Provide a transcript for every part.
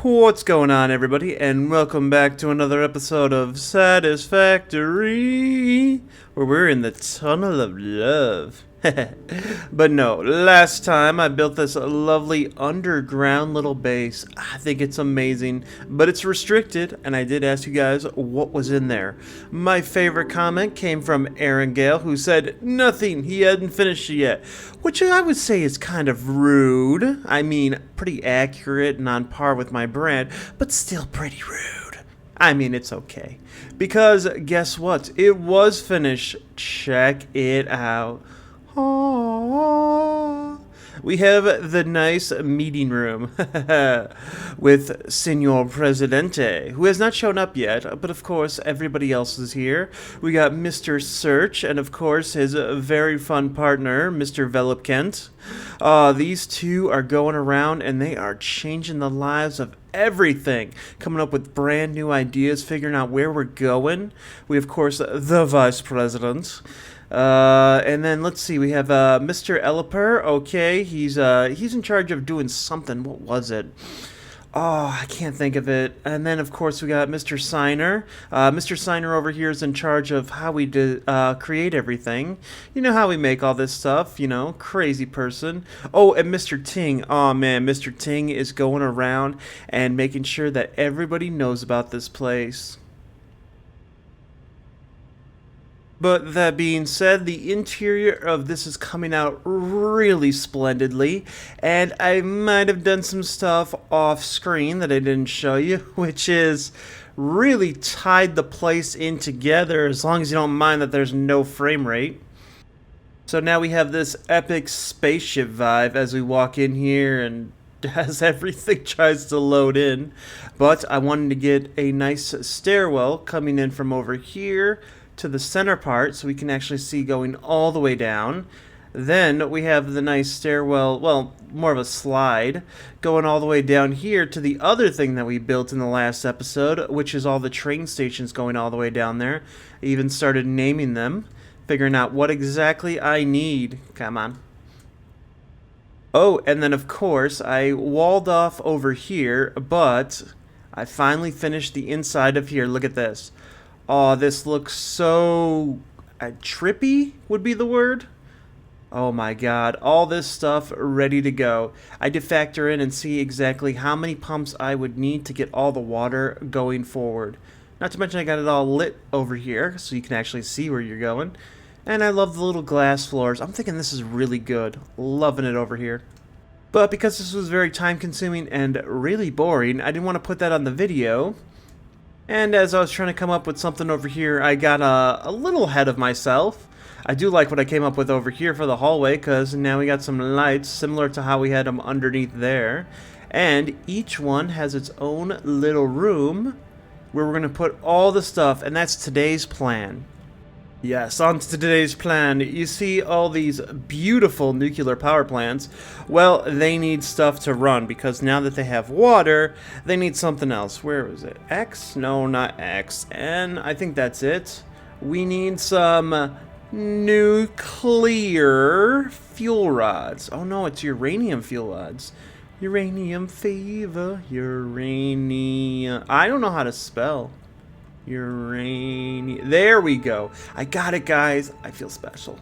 What's going on, everybody, and welcome back to another episode of Satisfactory, where we're in the tunnel of love. But no, last time I built this lovely underground little base. I think it's amazing, but it's restricted, and I did ask you guys what was in there. My favorite comment came from Aaron Gale, who said nothing, he hadn't finished it yet, which I would say is kind of rude. I mean, pretty accurate and on par with my brand, but still pretty rude. I mean, it's okay, because guess what? It was finished. Check it out. Aww. We have the nice meeting room with Senor Presidente, who has not shown up yet, but of course everybody else is here. We got Mr. Search and of course his very fun partner, Mr. Velopkent. These two are going around and they are changing the lives of everything, coming up with brand new ideas, figuring out where we're going. We of course the Vice President. And then let's see, we have Mr. Eliper. Okay, he's in charge of doing something. What was it? Oh, I can't think of it. And then of course we got Mr. Signer. Mr. Signer over here is in charge of how we create everything. You know how we make all this stuff, you know, crazy person. Oh, and Mr. Ting. Oh man, Mr. Ting is going around and making sure that everybody knows about this place. But that being said, the interior of this is coming out really splendidly, and I might have done some stuff off screen that I didn't show you, which is really tied the place in together, as long as you don't mind that there's no frame rate. So now we have this epic spaceship vibe as we walk in here and as everything tries to load in. But I wanted to get a nice stairwell coming in from over here to the center part so we can actually see going all the way down. Then we have the nice stairwell, well, more of a slide, going all the way down here to the other thing that we built in the last episode, which is all the train stations going all the way down there. I even started naming them, figuring out what exactly I need. Come on. Oh, and then of course I walled off over here, but I finally finished the inside of here. Look at this. Oh, this looks so trippy would be the word. Oh my god, all this stuff ready to go. I did factor in and see exactly how many pumps I would need to get all the water going forward. Not to mention I got it all lit over here so you can actually see where you're going. And I love the little glass floors. I'm thinking this is really good. Loving it over here. But because this was very time consuming and really boring, I didn't want to put that on the video. And as I was trying to come up with something over here, I got a little ahead of myself. I do like what I came up with over here for the hallway, because now we got some lights similar to how we had them underneath there. And each one has its own little room where we're going to put all the stuff, and that's today's plan. Yes, on to today's plan. You see all these beautiful nuclear power plants. Well, they need stuff to run because now that they have water, they need something else. Where is it? X? No, not X. N? I think that's it. We need some nuclear fuel rods. Oh no, it's uranium fuel rods. Uranium fever, uranium. I don't know how to spell. Uranium. There we go. I got it, guys. I feel special.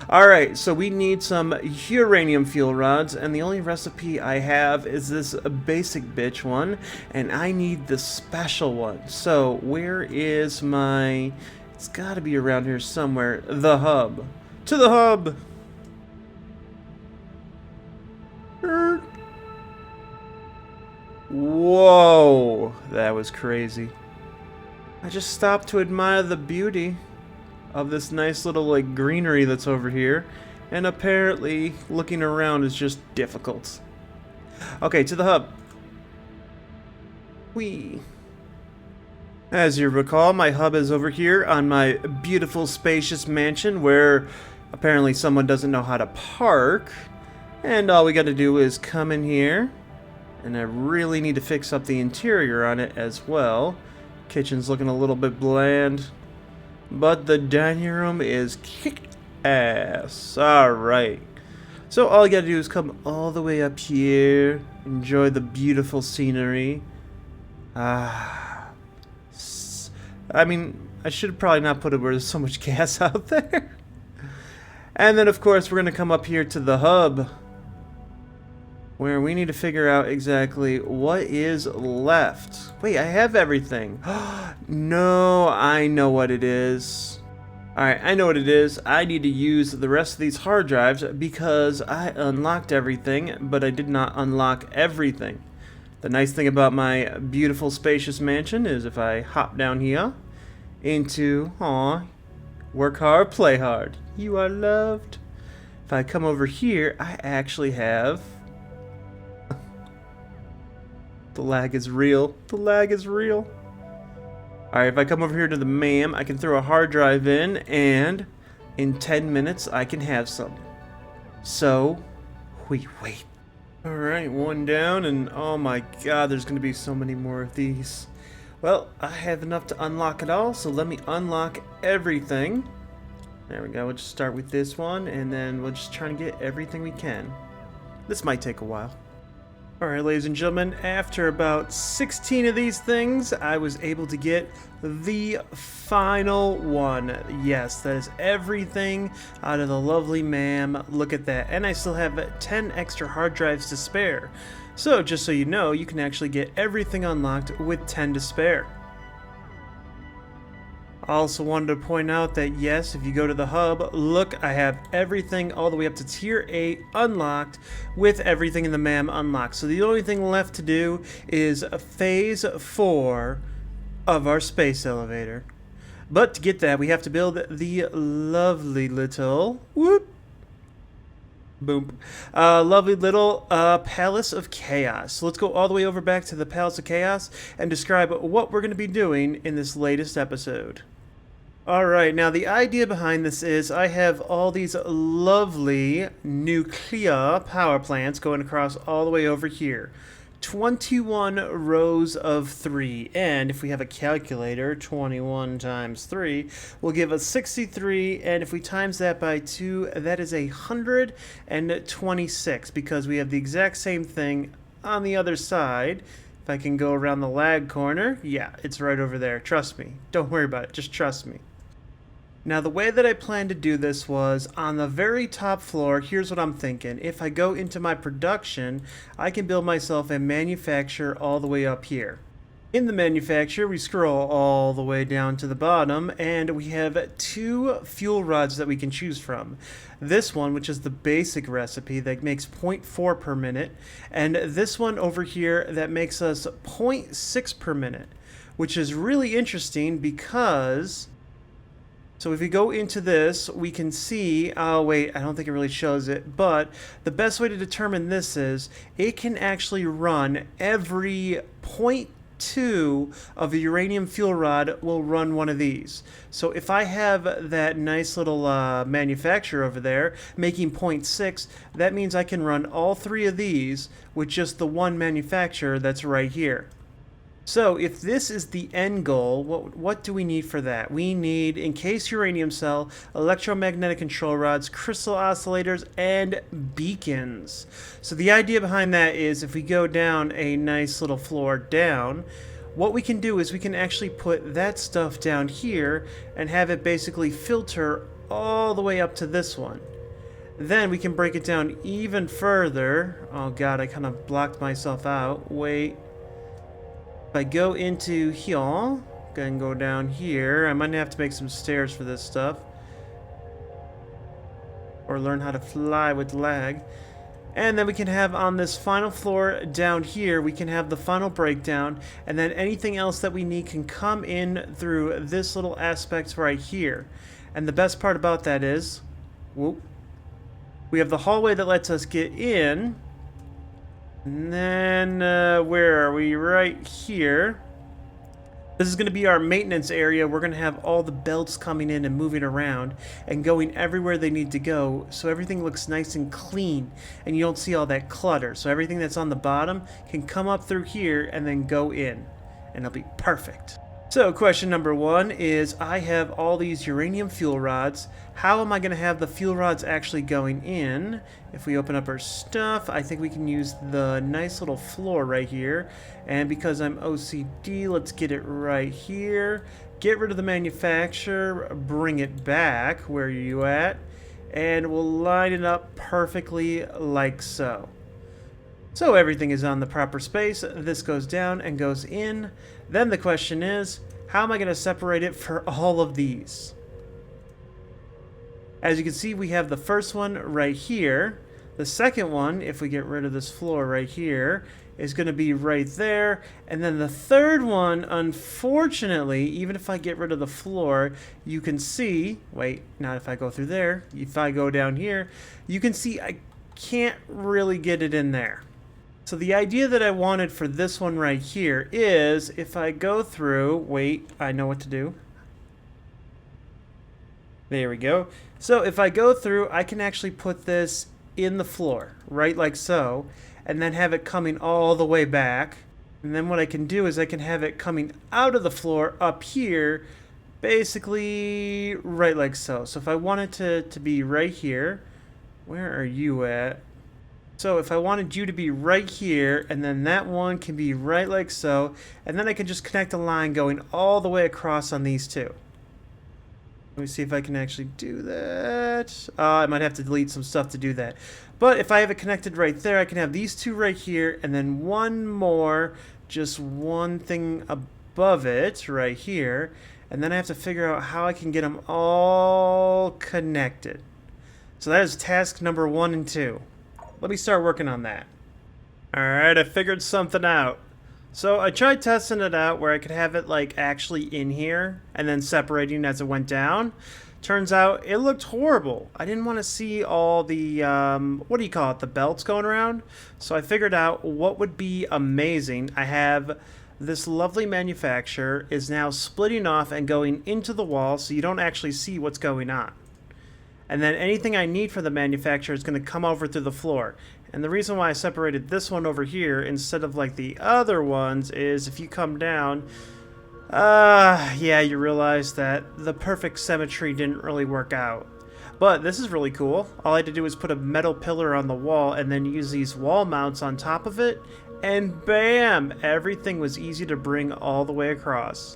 Alright, so we need some uranium fuel rods, and the only recipe I have is this basic bitch one, and I need the special one. So, where is my... It's gotta be around here somewhere. The hub. To the hub! Whoa! That was crazy. I just stopped to admire the beauty of this nice little like greenery that's over here, and apparently looking around is just difficult. Okay, to the hub. Whee! As you recall, my hub is over here on my beautiful spacious mansion where apparently someone doesn't know how to park, and all we gotta do is come in here, and I really need to fix up the interior on it as well. Kitchen's looking a little bit bland, but the dining room is kick-ass. Alright. So all you gotta do is come all the way up here, enjoy the beautiful scenery, Ah. I mean, I should probably not put it where there's so much gas out there. And then, of course, we're going to come up here to the hub, where we need to figure out exactly what is left. Wait, I have everything. No, I know what it is. Alright, I know what it is. I need to use the rest of these hard drives because I unlocked everything, but I did not unlock everything. The nice thing about my beautiful, spacious mansion is if I hop down here into, work hard, play hard. You are loved. If I come over here, I actually have... The lag is real. The lag is real. Alright, if I come over here to the MAM, I can throw a hard drive in, and in 10 minutes, I can have some. So, we wait. Alright, one down, and oh my god, there's going to be so many more of these. Well, I have enough to unlock it all, so let me unlock everything. There we go, we'll just start with this one, and then we'll just try to get everything we can. This might take a while. Alright, ladies and gentlemen, after about 16 of these things, I was able to get the final one. Yes, that is everything out of the lovely MAM. Look at that. And I still have 10 extra hard drives to spare. So, just so you know, you can actually get everything unlocked with 10 to spare. I also wanted to point out that yes, if you go to the hub, look, I have everything all the way up to tier 8 unlocked with everything in the MAM unlocked. So the only thing left to do is phase 4 of our space elevator. But to get that, we have to build the lovely little, lovely little Palace of Chaos. So let's go all the way over back to the Palace of Chaos and describe what we're going to be doing in this latest episode. Alright, now the idea behind this is I have all these lovely nuclear power plants going across all the way over here. 21 rows of 3, and if we have a calculator, 21 times 3 will give us 63, and if we times that by 2, that is 126, because we have the exact same thing on the other side. If I can go around the lag corner, yeah, it's right over there. Trust me. Don't worry about it. Just trust me. Now, the way that I planned to do this was on the very top floor. Here's what I'm thinking. If I go into my production, I can build myself a manufacturer all the way up here. In the manufacturer, we scroll all the way down to the bottom, and we have 2 fuel rods that we can choose from. This one, which is the basic recipe, that makes 0.4 per minute, and this one over here that makes us 0.6 per minute, which is really interesting because... So if we go into this, we can see, oh wait, I don't think it really shows it, but the best way to determine this is it can actually run every 0.2 of a uranium fuel rod will run one of these. So if I have that nice little manufacturer over there making 0.6, that means I can run all 3 of these with just the one manufacturer that's right here. So if this is the end goal, what do we need for that? We need encased uranium cell, electromagnetic control rods, crystal oscillators, and beacons. So the idea behind that is if we go down a nice little floor down, what we can do is we can actually put that stuff down here and have it basically filter all the way up to this one. Then we can break it down even further. Oh god, I kind of blocked myself out. Wait. If I go into here, and go down here, I might have to make some stairs for this stuff. Or learn how to fly with lag. And then we can have on this final floor down here, we can have the final breakdown, and then anything else that we need can come in through this little aspect right here. And the best part about that is, whoop, we have the hallway that lets us get in. And then, where are we? Right here. This is going to be our maintenance area. We're going to have all the belts coming in and moving around and going everywhere they need to go, so everything looks nice and clean and you don't see all that clutter. So everything that's on the bottom can come up through here and then go in, and it'll be perfect. So question number one is, I have all these uranium fuel rods. How am I going to have the fuel rods actually going in? If we open up our stuff, I think we can use the nice little floor right here. And because I'm OCD, let's get it right here. Get rid of the manufacturer, bring it back. Where are you at? And we'll line it up perfectly like so. So everything is on the proper space. This goes down and goes in. Then the question is, how am I going to separate it for all of these? As you can see, we have the first one right here. The second one, if we get rid of this floor right here, is going to be right there. And then the third one, unfortunately, even if I get rid of the floor, you can see, wait, not if I go through there. If I go down here, you can see I can't really get it in there. So the idea that I wanted for this one right here is, if I go through, wait, I know what to do. There we go. So if I go through, I can actually put this in the floor, right like so, and then have it coming all the way back. And then what I can do is I can have it coming out of the floor up here, basically right like so. So if I wanted to be right here, where are you at? So if I wanted you to be right here, and then that one can be right like so, and then I can just connect a line going all the way across on these two. Let me see if I can actually do that. I might have to delete some stuff to do that. But if I have it connected right there, I can have these two right here, and then one more, just one thing above it right here. And then I have to figure out how I can get them all connected. So that is task number 1 and 2. Let me start working on that. Alright, I figured something out. So I tried testing it out where I could have it like actually in here and then separating as it went down. Turns out it looked horrible. I didn't want to see all the, what do you call it, the belts going around. So I figured out what would be amazing. I have this lovely manufacturer is now splitting off and going into the wall so you don't actually see what's going on. And then anything I need for the manufacturer is going to come over through the floor. And the reason why I separated this one over here instead of like the other ones is if you come down, yeah, you realize that the perfect symmetry didn't really work out. But this is really cool. All I had to do was put a metal pillar on the wall and then use these wall mounts on top of it. And bam! Everything was easy to bring all the way across.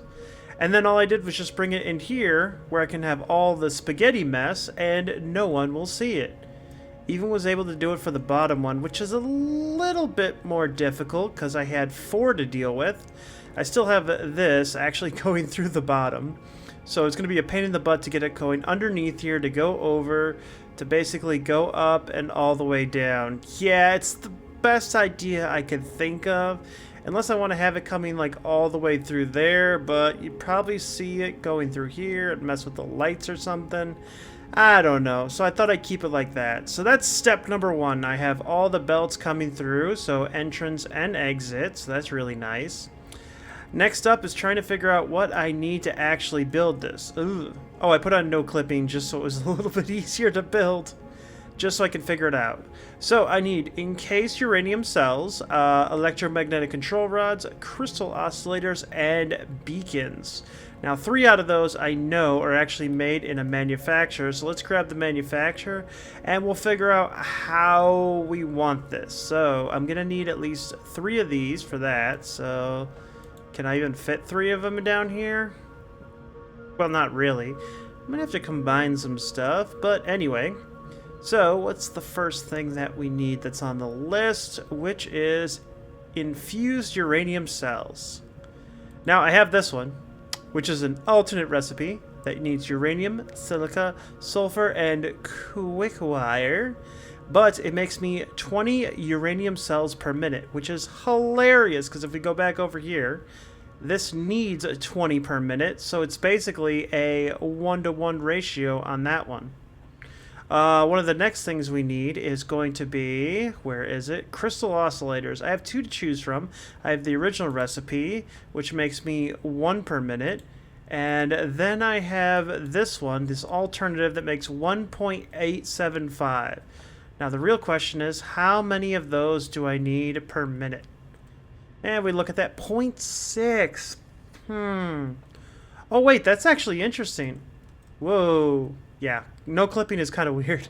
And then all I did was just bring it in here where I can have all the spaghetti mess and no one will see it. Even was able to do it for the bottom one, which is a little bit more difficult because I had 4 to deal with. I still have this actually going through the bottom. So it's going to be a pain in the butt to get it going underneath here, to go over, to basically go up and all the way down. Yeah, it's the best idea I could think of. Unless I want to have it coming like all the way through there, but you probably see it going through here and mess with the lights or something. I don't know. So I thought I'd keep it like that. So that's step number 1. I have all the belts coming through, so entrance and exit. So that's really nice. Next up is trying to figure out what I need to actually build this. Ooh. Oh, I put on no clipping just so it was a little bit easier to build. Just so I can figure it out. So I need encased uranium cells, electromagnetic control rods, crystal oscillators, and beacons. Now 3 out of those I know are actually made in a manufacturer, so let's grab the manufacturer and we'll figure out how we want this. So I'm gonna need at least 3 of these for that. So can I even fit 3 of them down here? Well, not really. I'm gonna have to combine some stuff, but anyway. So, what's the first thing that we need that's on the list, which is infused uranium cells. Now, I have this one, which is an alternate recipe that needs uranium, silica, sulfur, and quick wire, but it makes me 20 uranium cells per minute, which is hilarious, because if we go back over here, this needs 20 per minute, so it's basically a 1-to-1 ratio on that one. One of the next things we need is going to be, where is it? Crystal oscillators. I have 2 to choose from. I have the original recipe, which makes me 1 per minute. And then I have this one, this alternative that makes 1.875. Now the real question is, how many of those do I need per minute? And we look at that, 0.6. Oh wait, that's actually interesting. Whoa. Yeah, no clipping is kind of weird.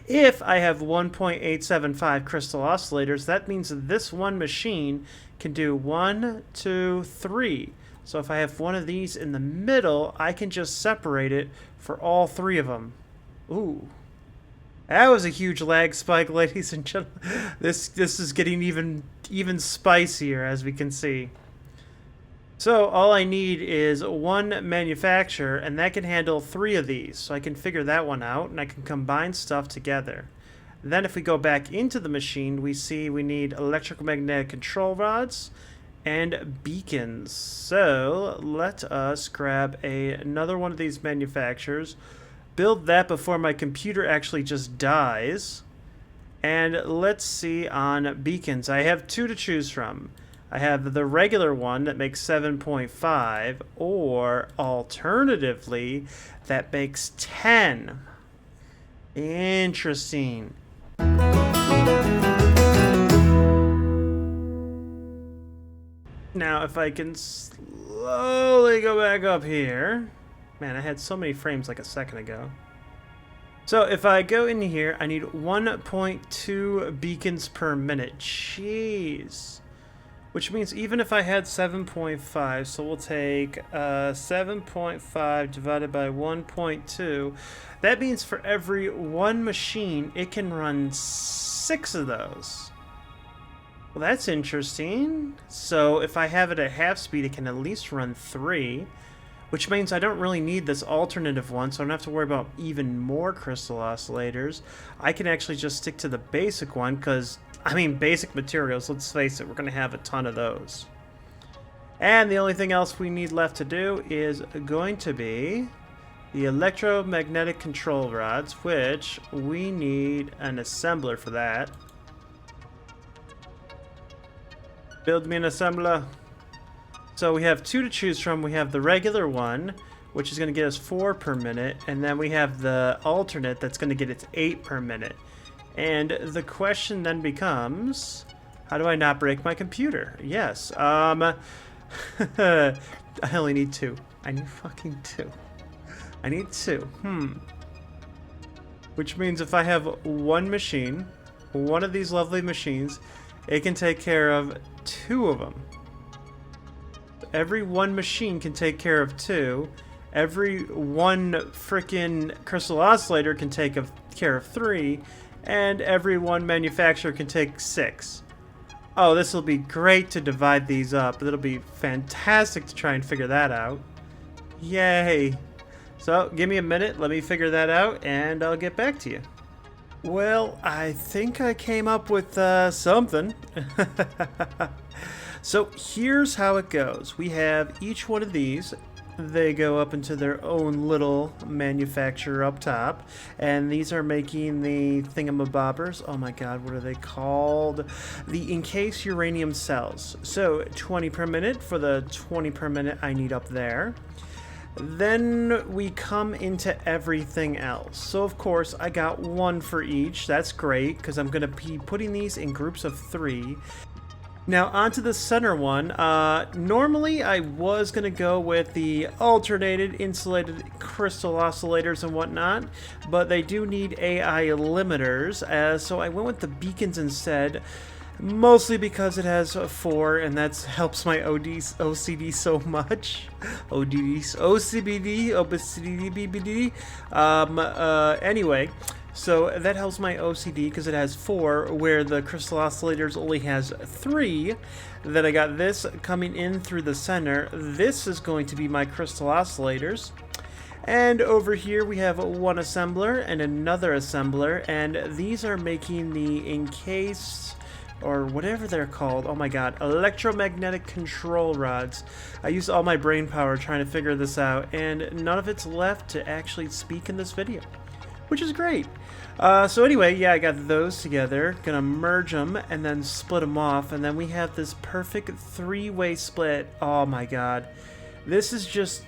If I have 1.875 crystal oscillators, that means that this one machine can do 1, 2, 3. So if I have one of these in the middle, I can just separate it for all three of them. Ooh. That was a huge lag spike, ladies and gentlemen. This is getting even spicier, as we can see. So all I need is one manufacturer, and that can handle 3 of these. So I can figure that one out, and I can combine stuff together. Then if we go back into the machine, we see we need electromagnetic control rods and beacons. So let us grab another one of these manufacturers, build that before my computer actually just dies. And let's see on beacons. I have 2 to choose from. I have the regular one that makes 7.5, or alternatively, that makes 10. Interesting. Now, if I can slowly go back up here. Man, I had so many frames like a second ago. So if I go in here, I need 1.2 beacons per minute. Jeez. Which means even if I had 7.5, so we'll take 7.5 divided by 1.2. That means for every one machine, it can run 6 of those. Well, that's interesting. So if I have it at half speed, it can at least run 3. Which means I don't really need this alternative one, so I don't have to worry about even more crystal oscillators. I can actually just stick to the basic one, because, I mean, basic materials, let's face it, we're going to have a ton of those. And the only thing else we need left to do is going to be the electromagnetic control rods, which we need an assembler for that. Build me an assembler. So we have 2 to choose from. We have the regular one, which is going to get us 4 per minute, and then we have the alternate that's going to get us 8 per minute. And the question then becomes, how do I not break my computer? Yes. I only need 2. I need fucking 2. I need 2. Which means if I have one machine, one of these lovely machines, it can take care of 2 of them. Every one machine can take care of 2. Every one frickin' crystal oscillator can take care of 3. And every one manufacturer can take 6. Oh, this will be great to divide these up. It'll be fantastic to try and figure that out. Yay. So, give me a minute. Let me figure that out, and I'll get back to you. Well, I think I came up with something. So here's how it goes. We have each one of these. They go up into their own little manufacturer up top. And these are making the thingamabobbers. Oh my god, what are they called? The encased uranium cells. So 20 per minute for the 20 per minute I need up there. Then we come into everything else. So of course I got 1 for each. That's great because I'm going to be putting these in groups of 3. Now onto the center one. Normally I was going to go with the alternated insulated crystal oscillators and whatnot, but they do need AI limiters, so I went with the beacons instead. Mostly because it has 4, and that helps my OCD so much. OCBD, anyway, so that helps my OCD because it has 4, where the crystal oscillators only has 3. Then I got this coming in through the center. This is going to be my crystal oscillators. And over here we have one assembler and another assembler, and these are making the encased, or whatever they're called, oh my god, electromagnetic control rods. I used all my brain power trying to figure this out, and none of it's left to actually speak in this video, which is great. So anyway, yeah, I got those together, gonna merge them and then split them off, and then we have this perfect 3-way split. Oh my god, this is just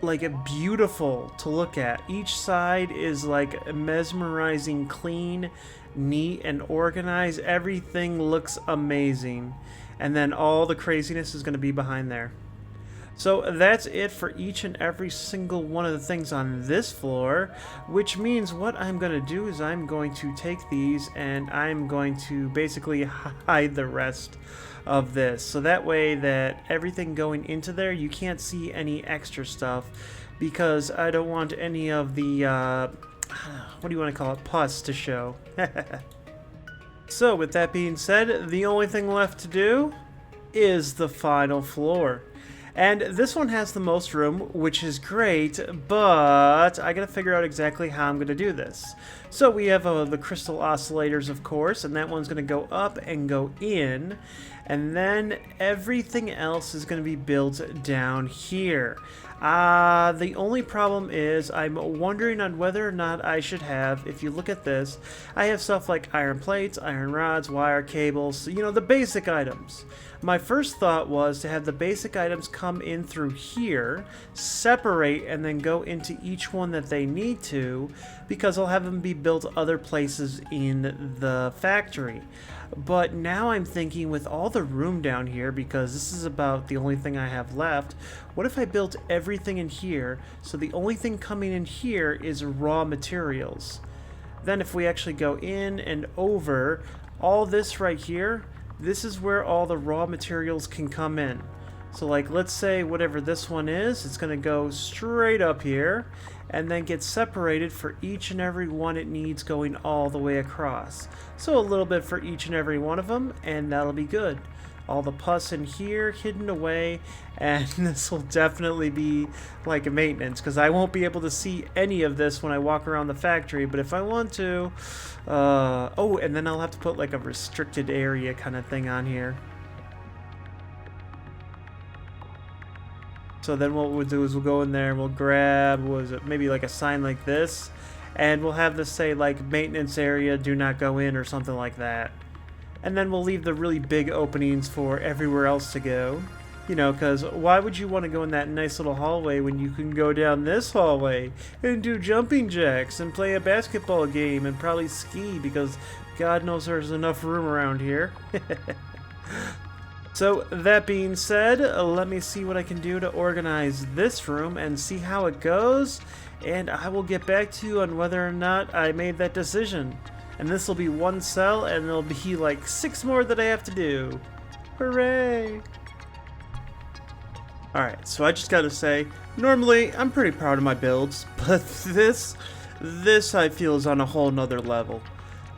like a beautiful to look at. Each side is like mesmerizing clean, neat, and organized. Everything looks amazing, and then all the craziness is going to be behind there. So that's it for each and every single one of the things on this floor, which means what I'm going to do is I'm going to take these and I'm going to basically hide the rest of this. So that way that everything going into there, you can't see any extra stuff because I don't want any of the, what do you want to call it, pus to show. So with that being said, the only thing left to do is the final floor. And this one has the most room, which is great, but I gotta figure out exactly how I'm gonna do this. So we have the crystal oscillators, of course, and that one's gonna go up and go in, and then everything else is gonna be built down here. The only problem is I'm wondering on whether or not I should have, if you look at this, I have stuff like iron plates, iron rods, wire cables, you know, the basic items. My first thought was to have the basic items come in through here, separate, and then go into each one that they need to, because I'll have them be built other places in the factory. But now I'm thinking with all the room down here, because this is about the only thing I have left, what if I built everything in here, so the only thing coming in here is raw materials? Then if we actually go in and over, all this right here, this is where all the raw materials can come in. So like, let's say whatever this one is, it's going to go straight up here and then get separated for each and every one it needs going all the way across. So a little bit for each and every one of them, and that'll be good. All the pus in here hidden away, and this will definitely be like a maintenance because I won't be able to see any of this when I walk around the factory, but if I want to, oh, and then I'll have to put like a restricted area kind of thing on here. So then what we'll do is we'll go in there and we'll grab, what is it, maybe like a sign like this, and we'll have this say like maintenance area, do not go in, or something like that. And then we'll leave the really big openings for everywhere else to go. You know, because why would you want to go in that nice little hallway when you can go down this hallway and do jumping jacks and play a basketball game and probably ski, because God knows there's enough room around here. So that being said, let me see what I can do to organize this room and see how it goes, and I will get back to you on whether or not I made that decision. And this will be one cell, and there'll be like 6 more that I have to do. Hooray! Alright, so I just gotta say, normally I'm pretty proud of my builds, but this I feel is on a whole nother level.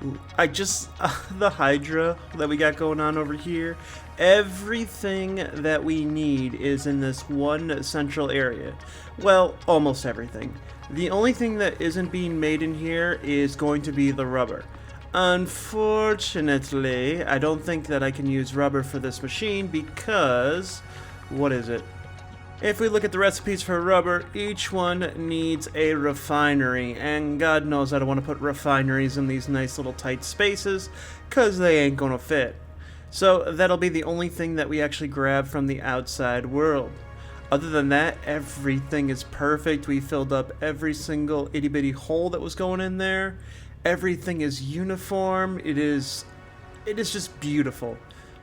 The Hydra that we got going on over here, everything that we need is in this one central area. Well, almost everything. The only thing that isn't being made in here is going to be the rubber. Unfortunately, I don't think that I can use rubber for this machine because, what is it? If we look at the recipes for rubber, each one needs a refinery, and God knows I don't want to put refineries in these nice little tight spaces, because they ain't gonna fit. So that'll be the only thing that we actually grab from the outside world. Other than that, everything is perfect. We filled up every single itty bitty hole that was going in there. Everything is uniform. It is just beautiful.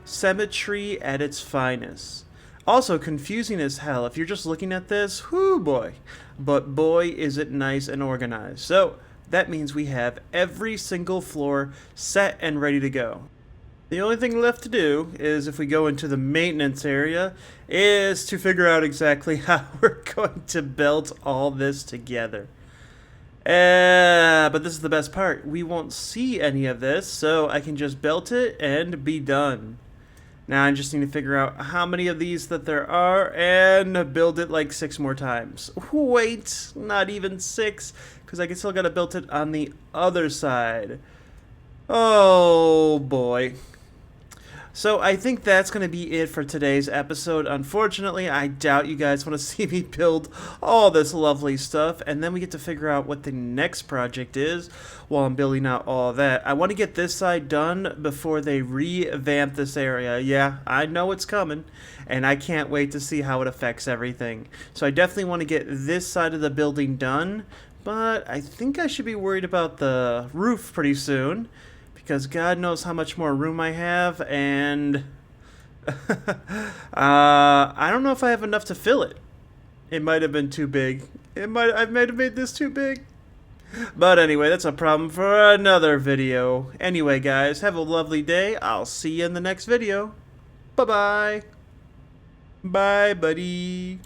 Symmetry at its finest. Also confusing as hell if you're just looking at this, whoo boy. But boy is it nice and organized. So that means we have every single floor set and ready to go. The only thing left to do is, if we go into the maintenance area, is to figure out exactly how we're going to belt all this together. But this is the best part. We won't see any of this, so I can just belt it and be done. Now I just need to figure out how many of these that there are and build it like 6 more times. Wait, not even 6, because I still gotta build it on the other side. Oh boy. So I think that's going to be it for today's episode. Unfortunately, I doubt you guys want to see me build all this lovely stuff, and then we get to figure out what the next project is while I'm building out all that. I want to get this side done before they revamp this area. Yeah, I know it's coming, and I can't wait to see how it affects everything. So I definitely want to get this side of the building done, but I think I should be worried about the roof pretty soon, because God knows how much more room I have, and I don't know if I have enough to fill it. It might have been too big. I might have made this too big. But anyway, that's a problem for another video. Anyway, guys, have a lovely day. I'll see you in the next video. Bye-bye. Bye, buddy.